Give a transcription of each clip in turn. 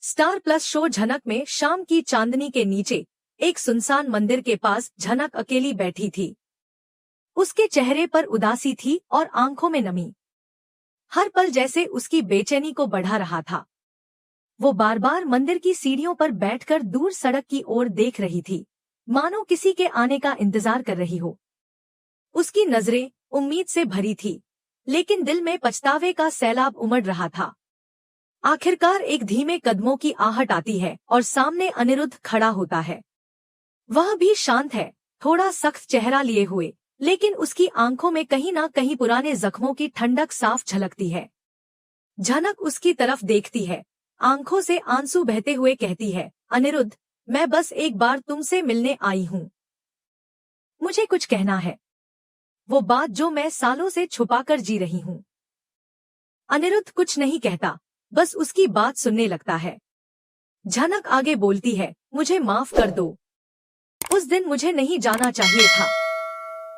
Star plus show झनक में शाम की चांदनी के नीचे एक सुनसान मंदिर के पास झनक अकेली बैठी थी। उसके चेहरे पर उदासी थी और आंखों में नमी। हर पल जैसे उसकी बेचैनी को बढ़ा रहा था। वो बार बार मंदिर की सीढ़ियों पर बैठकर दूर सड़क की ओर देख रही थी, मानो किसी के आने का इंतजार कर रही हो। उसकी नजरें उम्मीद से भरी थी, लेकिन दिल में पछतावे का सैलाब उमड़ रहा था। आखिरकार एक धीमे कदमों की आहट आती है और सामने अनिरुद्ध खड़ा होता है। वह भी शांत है, थोड़ा सख्त चेहरा लिए हुए, लेकिन उसकी आंखों में कहीं ना कहीं पुराने जख्मों की ठंडक साफ झलकती है। झनक उसकी तरफ देखती है, आंखों से आंसू बहते हुए कहती है, अनिरुद्ध, मैं बस एक बार तुमसे मिलने आई हूँ। मुझे कुछ कहना है, वो बात जो मैं सालों से छुपाकर जी रही हूँ। अनिरुद्ध कुछ नहीं कहता, बस उसकी बात सुनने लगता है। झनक आगे बोलती है, मुझे माफ कर दो। उस दिन मुझे नहीं जाना चाहिए था।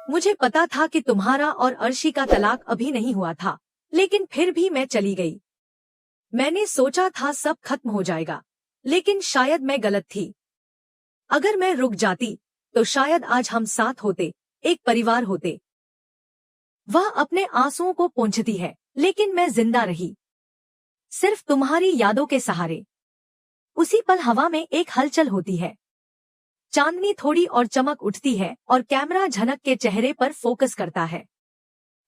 मुझे पता था कि तुम्हारा और अर्शी का तलाक अभी नहीं हुआ था, लेकिन फिर भी मैं चली गई। मैंने सोचा था सब खत्म हो जाएगा, लेकिन शायद मैं गलत थी। अगर मैं रुक जाती तो शायद आज हम साथ होते, एक परिवार होते। वह अपने आंसुओं को पोंछती है, लेकिन मैं जिंदा रही, सिर्फ तुम्हारी यादों के सहारे। उसी पल हवा में एक हलचल होती है। चांदनी थोड़ी और चमक उठती है और कैमरा झनक के चेहरे पर फोकस करता है।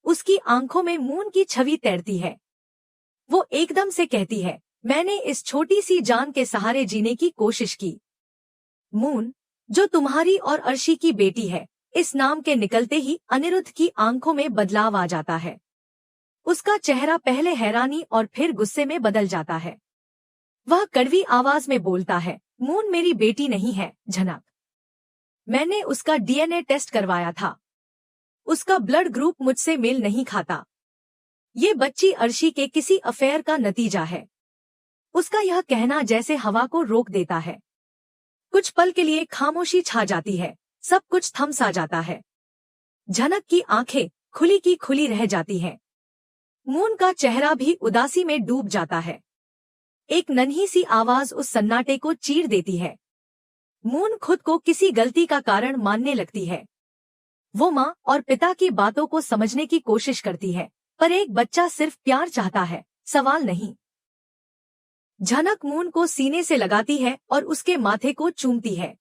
उसकी आंखों में मून की छवि तैरती है। वो एकदम से कहती है, मैंने इस छोटी सी जान के सहारे जीने की कोशिश की। मून, जो तुम्हारी और अर्शी की बेटी है। इस नाम के निकलते ही अनिरुद्ध की आंखों में बदलाव आ जाता है। उसका चेहरा पहले हैरानी और फिर गुस्से में बदल जाता है। वह कड़वी आवाज में बोलता है, मून मेरी बेटी नहीं है, झनक। मैंने उसका डीएनए टेस्ट करवाया था। उसका ब्लड ग्रुप मुझसे मेल नहीं खाता। ये बच्ची अर्शी के किसी अफेयर का नतीजा है। उसका यह कहना जैसे हवा को रोक देता है। कुछ पल के लिए खामोशी छा जाती है, सब कुछ थम सा जाता है। झनक की आंखें खुली की खुली रह जाती हैं। मून का चेहरा भी उदासी में डूब जाता है। एक नन्ही सी आवाज उस सन्नाटे को चीर देती है। मून खुद को किसी गलती का कारण मानने लगती है। वो माँ और पिता की बातों को समझने की कोशिश करती है, पर एक बच्चा सिर्फ प्यार चाहता है, सवाल नहीं। झनक मून को सीने से लगाती है और उसके माथे को चूमती है।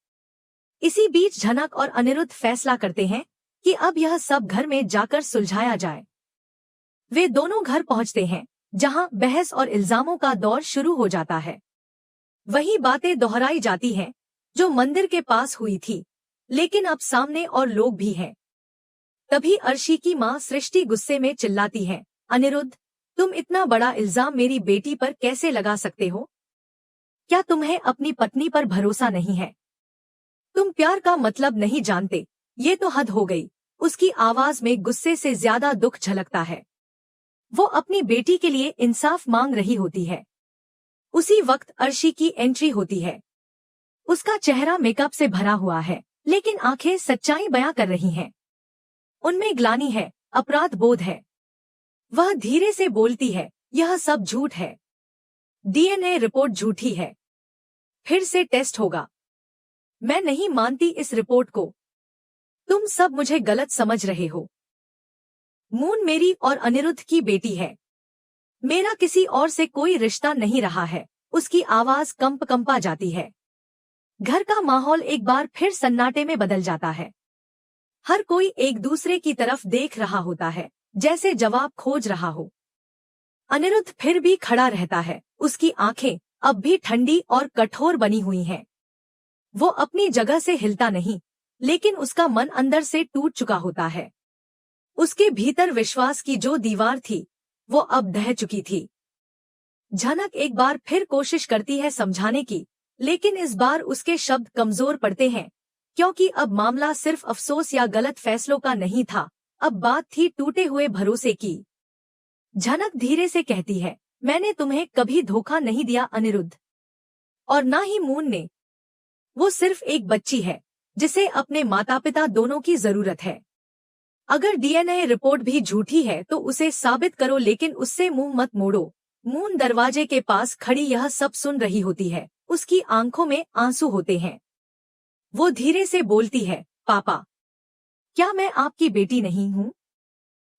इसी बीच झनक और अनिरुद्ध फैसला करते हैं कि अब यह सब घर में जाकर सुलझाया जाए। वे दोनों घर पहुंचते हैं, जहां बहस और इल्जामों का दौर शुरू हो जाता है। वही बातें दोहराई जाती हैं जो मंदिर के पास हुई थी, लेकिन अब सामने और लोग भी हैं। तभी अर्शी की मां सृष्टि गुस्से में चिल्लाती है, अनिरुद्ध, तुम इतना बड़ा इल्जाम मेरी बेटी पर कैसे लगा सकते हो? क्या तुम्हें अपनी पत्नी पर भरोसा नहीं है? तुम प्यार का मतलब नहीं जानते, ये तो हद हो गई। उसकी आवाज में गुस्से से ज्यादा दुख झलकता है। वो अपनी बेटी के लिए इंसाफ मांग रही होती है। उसी वक्त अर्शी की एंट्री होती है। उसका चेहरा मेकअप से भरा हुआ है, लेकिन आंखें सच्चाई बयां कर रही हैं। उनमें ग्लानि है, अपराध बोध है। वह धीरे से बोलती है, यह सब झूठ है। डीएनए रिपोर्ट झूठी है। फिर से टेस्ट होगा। मैं नहीं मानती इस रिपोर्ट को। तुम सब मुझे गलत समझ रहे हो। मून मेरी और अनिरुद्ध की बेटी है। मेरा किसी और से कोई रिश्ता नहीं रहा है। उसकी आवाज कंपा जाती है। घर का माहौल एक बार फिर सन्नाटे में बदल जाता है। हर कोई एक दूसरे की तरफ देख रहा होता है, जैसे जवाब खोज रहा हो। अनिरुद्ध फिर भी खड़ा रहता है। उसकी आंखें अब भी ठंडी और कठोर बनी हुई हैं। वो अपनी जगह से हिलता नहीं, लेकिन उसका मन अंदर से टूट चुका होता है। उसके भीतर विश्वास की जो दीवार थी, वो अब ढह चुकी थी। झनक एक बार फिर कोशिश करती है समझाने की, लेकिन इस बार उसके शब्द कमजोर पड़ते हैं, क्योंकि अब मामला सिर्फ अफसोस या गलत फैसलों का नहीं था, अब बात थी टूटे हुए भरोसे की। झनक धीरे से कहती है, मैंने तुम्हें कभी धोखा नहीं दिया अनिरुद्ध, और ना ही मून ने। वो सिर्फ एक बच्ची है, जिसे अपने माता पिता दोनों की जरूरत है। अगर डीएनए रिपोर्ट भी झूठी है तो उसे साबित करो, लेकिन उससे मुंह मत मोड़ो। मून दरवाजे के पास खड़ी यह सब सुन रही होती है। उसकी आंखों में आंसू होते हैं। वो धीरे से बोलती है, पापा, क्या मैं आपकी बेटी नहीं हूँ?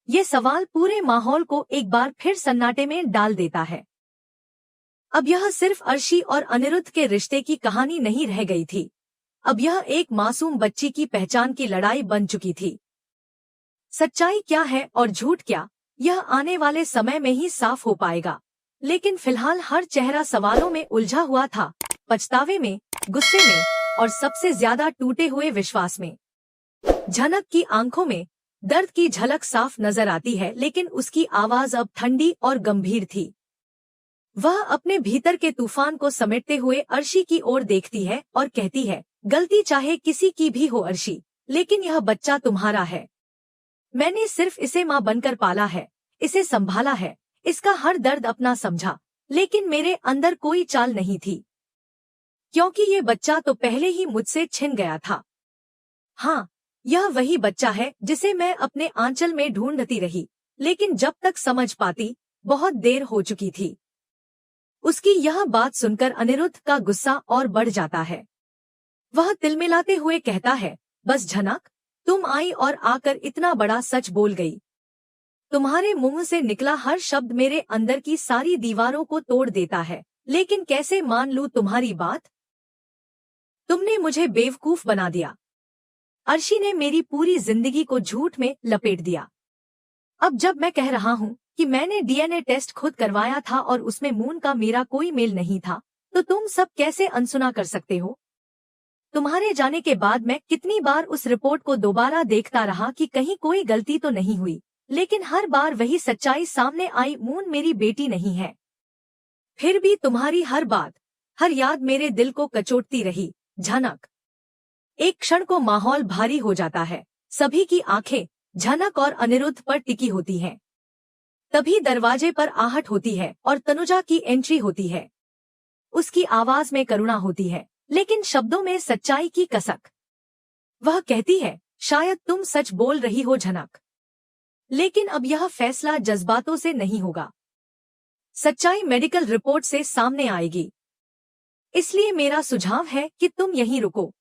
ये सवाल पूरे माहौल को एक बार फिर सन्नाटे में डाल देता है। अब यह सिर्फ अर्शी और अनिरुद्ध के रिश्ते की कहानी नहीं रह गई थी। अब यह एक मासूम बच्ची की पहचान की लड़ाई बन चुकी थी। सच्चाई क्या है और झूठ क्या, यह आने वाले समय में ही साफ हो पाएगा। लेकिन फिलहाल हर चेहरा सवालों में उलझा हुआ था, पछतावे में, गुस्से में और सबसे ज्यादा टूटे हुए विश्वास में। झनक की आंखों में दर्द की झलक साफ नजर आती है, लेकिन उसकी आवाज अब ठंडी और गंभीर थी। वह अपने भीतर के तूफान को समेटते हुए अर्शी की ओर देखती है और कहती है, गलती चाहे किसी की भी हो अर्शी, लेकिन यह बच्चा तुम्हारा है। मैंने सिर्फ इसे माँ बनकर पाला है, इसे संभाला है, इसका हर दर्द अपना समझा, लेकिन मेरे अंदर कोई चाल नहीं थी, क्योंकि ये बच्चा तो पहले ही मुझसे छिन गया था। हाँ, यह वही बच्चा है जिसे मैं अपने आंचल में ढूंढती रही, लेकिन जब तक समझ पाती बहुत देर हो चुकी थी। उसकी यह बात सुनकर अनिरुद्ध का गुस्सा और बढ़ जाता है। वह तिलमिलाते हुए कहता है, बस झनक, तुम आई और आकर इतना बड़ा सच बोल गई। तुम्हारे मुंह से निकला हर शब्द मेरे अंदर की सारी दीवारों को तोड़ देता है, लेकिन कैसे मान लूं तुम्हारी बात? तुमने मुझे बेवकूफ बना दिया। अर्शी ने मेरी पूरी जिंदगी को झूठ में लपेट दिया। अब जब मैं कह रहा हूँ कि मैंने डीएनए टेस्ट खुद करवाया था और उसमें मून का मेरा कोई मेल नहीं था, तो तुम सब कैसे अनसुना कर सकते हो? तुम्हारे जाने के बाद मैं कितनी बार उस रिपोर्ट को दोबारा देखता रहा कि कहीं कोई गलती तो नहीं हुई, लेकिन हर बार वही सच्चाई सामने आई, मून मेरी बेटी नहीं है। फिर भी तुम्हारी हर बात, हर याद मेरे दिल को कचोटती रही। झनक। एक क्षण को माहौल भारी हो जाता है। सभी की आंखें झनक और अनिरुद्ध पर टिकी होती हैं। तभी दरवाजे पर आहट होती है और तनुजा की एंट्री होती है। उसकी आवाज में करुणा होती है, लेकिन शब्दों में सच्चाई की कसक। वह कहती है, शायद तुम सच बोल रही हो झनक, लेकिन अब यह फैसला जज्बातों से नहीं होगा। सच्चाई मेडिकल रिपोर्ट से सामने आएगी। इसलिए मेरा सुझाव है कि तुम यहीं रुको,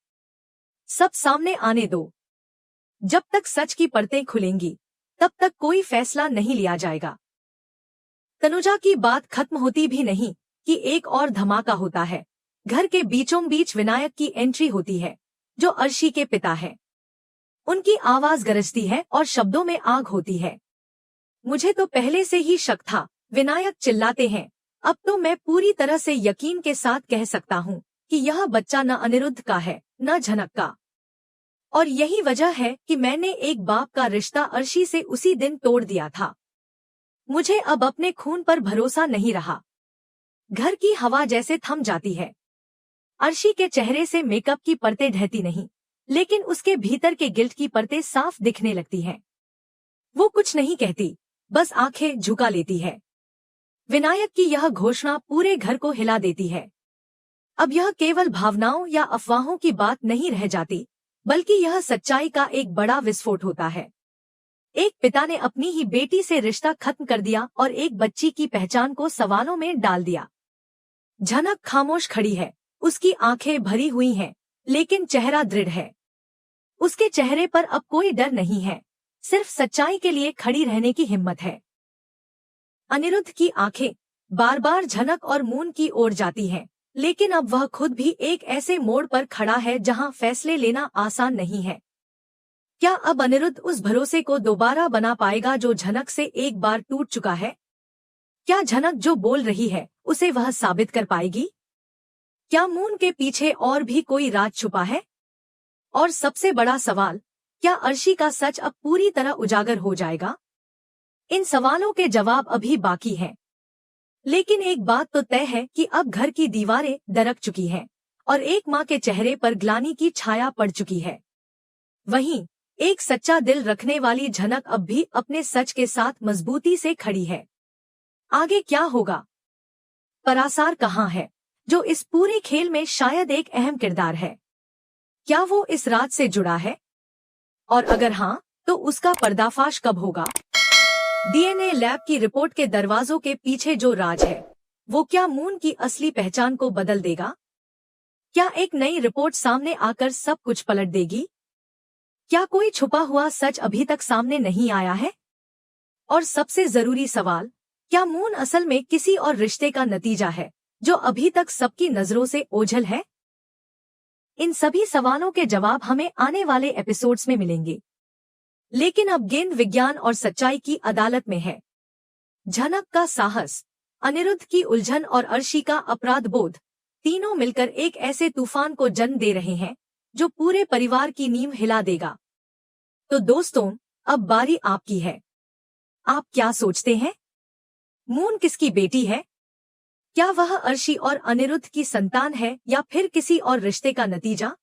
सब सामने आने दो। जब तक सच की परतें खुलेंगी, तब तक कोई फैसला नहीं लिया जाएगा। तनुजा की बात खत्म होती भी नहीं कि एक और धमाका होता है। घर के बीचों बीच विनायक की एंट्री होती है, जो अर्शी के पिता है। उनकी आवाज गरजती है और शब्दों में आग होती है। मुझे तो पहले से ही शक था, विनायक चिल्लाते हैं। अब तो मैं पूरी तरह से यकीन के साथ कह सकता हूँ कि यह बच्चा न अनिरुद्ध का है, न झनक का। और यही वजह है कि मैंने एक बाप का रिश्ता अर्शी से उसी दिन तोड़ दिया था। मुझे अब अपने खून पर भरोसा नहीं रहा। घर की हवा जैसे थम जाती है। अर्शी के चेहरे से मेकअप की परतें ढहती नहीं, लेकिन उसके भीतर के गिल्ट की परतें साफ दिखने लगती हैं। वो कुछ नहीं कहती, बस आंखें झुका लेती है। विनायक की यह घोषणा पूरे घर को हिला देती है। अब यह केवल भावनाओं या अफवाहों की बात नहीं रह जाती, बल्कि यह सच्चाई का एक बड़ा विस्फोट होता है। एक पिता ने अपनी ही बेटी से रिश्ता खत्म कर दिया और एक बच्ची की पहचान को सवालों में डाल दिया। झनक खामोश खड़ी है, उसकी आंखें भरी हुई हैं, लेकिन चेहरा दृढ़ है। उसके चेहरे पर अब कोई डर नहीं है, सिर्फ सच्चाई के लिए खड़ी रहने की हिम्मत है। अनिरुद्ध की आंखें बार बार झनक और मून की ओर जाती हैं, लेकिन अब वह खुद भी एक ऐसे मोड़ पर खड़ा है जहां फैसले लेना आसान नहीं है। क्या अब अनिरुद्ध उस भरोसे को दोबारा बना पाएगा जो झनक से एक बार टूट चुका है? क्या झनक जो बोल रही है उसे वह साबित कर पाएगी? क्या मून के पीछे और भी कोई राज छुपा है? और सबसे बड़ा सवाल, क्या अर्शी का सच अब पूरी तरह उजागर हो जाएगा? इन सवालों के जवाब अभी बाकी हैं। लेकिन एक बात तो तय है कि अब घर की दीवारें दरक चुकी हैं और एक माँ के चेहरे पर ग्लानि की छाया पड़ चुकी है। वहीं एक सच्चा दिल रखने वाली झनक अब भी अपने सच के साथ मजबूती से खड़ी है। आगे क्या होगा? परासार कहाँ है, जो इस पूरे खेल में शायद एक अहम किरदार है? क्या वो इस राज से जुड़ा है? और अगर हाँ, तो उसका पर्दाफाश कब होगा? डीएनए लैब की रिपोर्ट के दरवाजों के पीछे जो राज है, वो क्या मून की असली पहचान को बदल देगा? क्या एक नई रिपोर्ट सामने आकर सब कुछ पलट देगी? क्या कोई छुपा हुआ सच अभी तक सामने नहीं आया है? और सबसे जरूरी सवाल, क्या मून असल में किसी और रिश्ते का नतीजा है जो अभी तक सबकी नजरों से ओझल है? इन सभी सवालों के जवाब हमें आने वाले एपिसोड्स में मिलेंगे। लेकिन अब गेंद विज्ञान और सच्चाई की अदालत में है। झनक का साहस, अनिरुद्ध की उलझन और अर्शी का अपराध बोध, तीनों मिलकर एक ऐसे तूफान को जन्म दे रहे हैं जो पूरे परिवार की नींव हिला देगा। तो दोस्तों, अब बारी आपकी है। आप क्या सोचते हैं? मून किसकी बेटी है? क्या वह अर्शी और अनिरुद्ध की संतान है या फिर किसी और रिश्ते का नतीजा?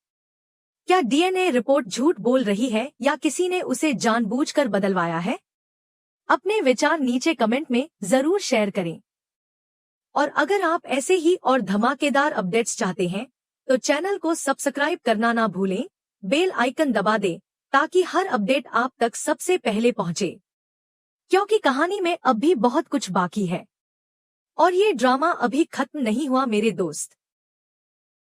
क्या डीएनए रिपोर्ट झूठ बोल रही है या किसी ने उसे जानबूझकर बदलवाया है? अपने विचार नीचे कमेंट में जरूर शेयर करें। और अगर आप ऐसे ही और धमाकेदार अपडेट्स चाहते हैं तो चैनल को सब्सक्राइब करना ना भूलें, बेल आइकन दबा दें ताकि हर अपडेट आप तक सबसे पहले पहुंचे। क्योंकि कहानी में अब भी बहुत कुछ बाकी है और ये ड्रामा अभी खत्म नहीं हुआ मेरे दोस्त।